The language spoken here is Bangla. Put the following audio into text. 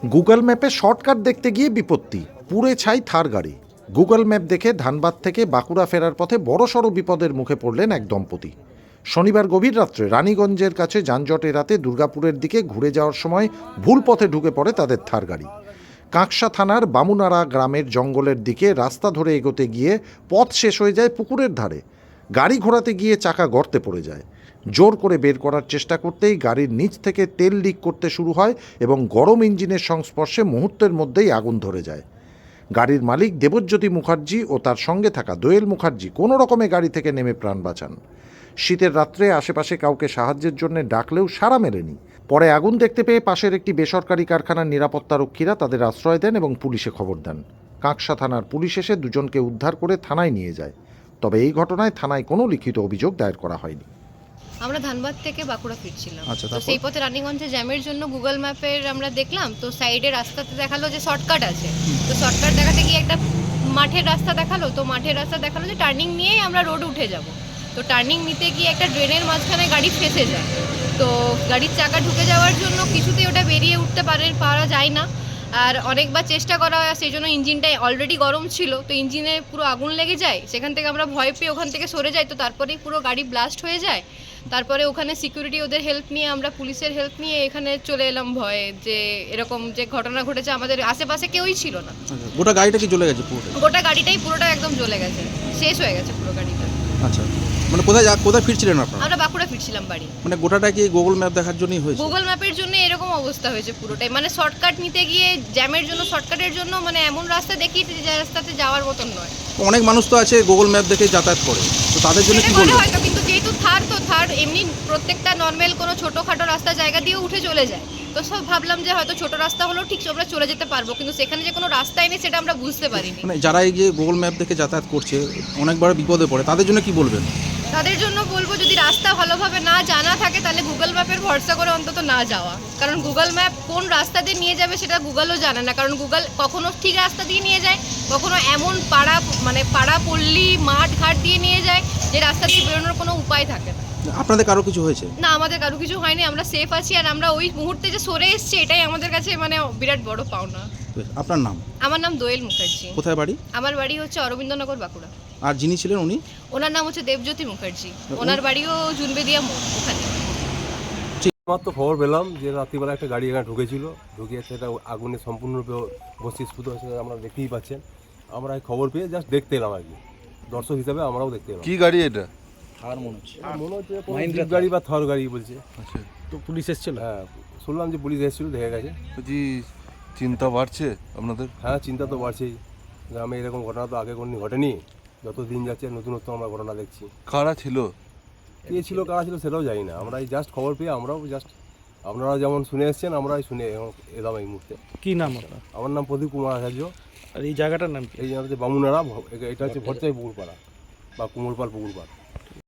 গুগল ম্যাপে শর্টকাট দেখতে গিয়ে বিপত্তি, পুড়ে ছাই থার গাড়ি। গুগল ম্যাপ দেখে ধানবাদ থেকে বাঁকুড়া ফেরার পথে বড়সড় বিপদের মুখে পড়লেন এক দম্পতি। শনিবার গভীর রাত্রে রানীগঞ্জের কাছে যানজট এড়াতে দুর্গাপুরের দিকে ঘুরে যাওয়ার সময় ভুল পথে ঢুকে পড়ে তাদের থার গাড়ি। কাঁকসা থানার বামুনারা গ্রামের জঙ্গলের দিকে রাস্তা ধরে এগোতে গিয়ে পথ শেষ হয়ে যায় পুকুরের ধারে। গাড়ি ঘোরাতে গিয়ে চাকা গর্তে পড়ে যায়। জোর করে বের করার চেষ্টা করতেই গাড়ির নিচ থেকে তেল লিক করতে শুরু হয় এবং গরম ইঞ্জিনের সংস্পর্শে মুহূর্তের মধ্যেই আগুন ধরে যায়। গাড়ির মালিক দেবজ্যোতি মুখার্জি ও তার সঙ্গে থাকা দোয়েল মুখার্জি কোনো রকমে গাড়ি থেকে নেমে প্রাণ বাঁচান। শীতের রাত্রে আশেপাশে কাউকে সাহায্যের জন্য ডাকলেও সাড়া মেলেনি। পরে আগুন দেখতে পেয়ে পাশের একটি বেসরকারি কারখানার নিরাপত্তারক্ষীরা তাদের আশ্রয় দেন এবং পুলিশে খবর দেন। কাঁকসা থানার পুলিশ এসে দুজনকে উদ্ধার করে থানায় নিয়ে যায়। তবে এই ঘটনায় থানায় কোনো লিখিত অভিযোগ দায়ের করা হয়নি। আমরা ধানবাদ থেকে বাঁকুড়া ফিরছিলাম। আচ্ছা, তো সেই পথে রানীগঞ্জে জ্যামের জন্য গুগল ম্যাপের আমরা দেখলাম, তো সাইডে রাস্তাতে দেখালো যে শর্টকাট আছে। তো শর্টকাট দেখাতে গিয়ে একটা মাঠের রাস্তা দেখালো, তো মাঠের রাস্তা দেখালো যে টার্নিং নিয়েই আমরা রোড উঠে যাব। তো টার্নিং নিতে গিয়ে একটা ড্রেনের মাঝখানে গাড়ি ফেঁসে যায়। তো গাড়ির চাকা ঢুকে যাওয়ার জন্য কিছুতেই ওটা বেরিয়ে উঠতে পারা যায় না। আর অনেকবার চেষ্টা করা হয়, সেই জন্য ইঞ্জিনটা অলরেডি গরম ছিল, তো ইঞ্জিনে পুরো আগুন লেগে যায়। সেখান থেকে আমরা ভয় পেয়ে ওখান থেকে সরে যাই, তো তারপরেই পুরো গাড়ি ব্লাস্ট হয়ে যায়। তারপরে ওখানে সিকিউরিটি ওদের হেল্প নিয়ে, আমরা পুলিশের হেল্প নিয়ে এখানে চলে এলাম ভয়ে, যে এরকম যে ঘটনা ঘটেছে। আমাদের আশেপাশে কেউই ছিল না। গোটা গাড়িটা কি জ্বলে গেছে পুরোটা? গোটা গাড়িটাই পুরোটা একদম জ্বলে গেছে, শেষ হয়ে গেছে পুরো গাড়িটা। আচ্ছা, মানে কোথায় ফিরছিলেন আপনারা? আমরা বাঁকুড়া ফিরছিলাম বাড়ি। মানে গোটাটা কি গুগল ম্যাপ দেখার জন্যই হয়েছে? গুগল ম্যাপের জন্য এরকম অবস্থা হয়েছে পুরোটাই, মানে শর্টকাট নিতে গিয়ে জ্যামের জন্য, শর্টকাটের জন্য মানে এমন রাস্তা দেখিয়েছে যে রাস্তাতে যাওয়ার মতন নয়। অনেক মানুষ তো আছে গুগল ম্যাপ দেখে যাতায়াত করে, তো তাদের জন্য কি বলবো? হয়তো, কিন্তু যেহেতু থার এমনি প্রত্যেকটা নর্মাল কোনো ছোটোখাটো রাস্তা জায়গা দিয়ে উঠে চলে যায়, তো সব ভাবলাম যে হয়তো ছোট রাস্তা হলেও ঠিক আমরা চলে যেতে পারবো, কিন্তু সেখানে যে কোনো রাস্তাই নেই সেটা আমরা বুঝতে পারিনি। মানে যারা এই যে গুগল ম্যাপ দেখে যাতায়াত করছে অনেকবার বিপদে পড়ে, তাদের জন্য কি বলবেন? তাদের জন্য বলবো, যদি রাস্তা ভালোভাবে না জানা থাকে তাহলে গুগল ম্যাপের ভরসা করে অন্তত না যাওয়া। কারণ গুগল ম্যাপ কোন রাস্তা দিয়ে নিয়ে যাবে সেটা গুগলও জানে না। কারণ গুগল কখনো ঠিক রাস্তা দিয়ে নিয়ে যায়, কখনো এমন পাড়া পল্লী মাঠ ঘাট দিয়ে নিয়ে যায় যে রাস্তা দিয়ে বেরোনোর কোনো উপায় থাকে না। আপনাদের কারো কিছু হয়েছে? না, আমাদের কারো কিছু হয়নি, আমরা সেফ আছি। আর আমরা ওই মুহূর্তে যে সরে এসেছি এটাই আমাদের কাছে মানে বিরাট বড় পাওনা। আপনার নাম? আমার নাম দোয়েল মুখার্জি। কোথায় বাড়ি? আমার বাড়ি হচ্ছে অরবিন্দনগর, বাঁকুড়া। আর যিনি ছিলেন উনি? ওনার নাম হচ্ছে দেবজ্যোতি মুখার্জি। ওনার বাড়িও জুনবেদিয়া মোড় ওখানে। আমার তো খবর পেলাম যে রাত্রিবেলা একটা গাড়ি এখানে ঢুকিয়ে সেটা আগুনে সম্পূর্ণরূপে ভস্মীভূত হয়েছে, আমরা দেখতেই পাচ্ছেন। আমরা এই খবর পেয়ে জাস্ট দেখতে এলাম আর কি, দর্শক হিসাবে আমরাও দেখতে এলাম। কি গাড়ি এটা? আর মনে হচ্ছে জিপ গাড়ি বা থর গাড়ি বলছে। আচ্ছা, তো পুলিশ এসেছিল? হ্যাঁ, শুনলাম যে পুলিশ এসেছিল, দেখে গেছে। বলছি চিন্তা বাড়ছে আপনাদের? হ্যাঁ, চিন্তা তো বাড়ছেই। গ্রামে এরকম ঘটনা তো আগে কোনোদিন ঘটেনি। যত দিন যাচ্ছে নতুনত্ব আমরা ঘটনা দেখছি। কারা ছিল? কে ছিল কারা ছিল সেটাও জানি না। আমরা এই জাস্ট খবর পেয়ে আমরাও জাস্ট, আপনারা যেমন শুনে এসছেন আমরাই শুনে এলাম এই মুহূর্তে। কি নাম আপনার? আমার নাম প্রদীপ কুমার আচার্য। আর এই জায়গাটার নাম কি? এই হচ্ছে বামুনারা, এটা হচ্ছে ভরচাই পুকুরপাড়া বা কুমোরপাল পুকুরপাড়।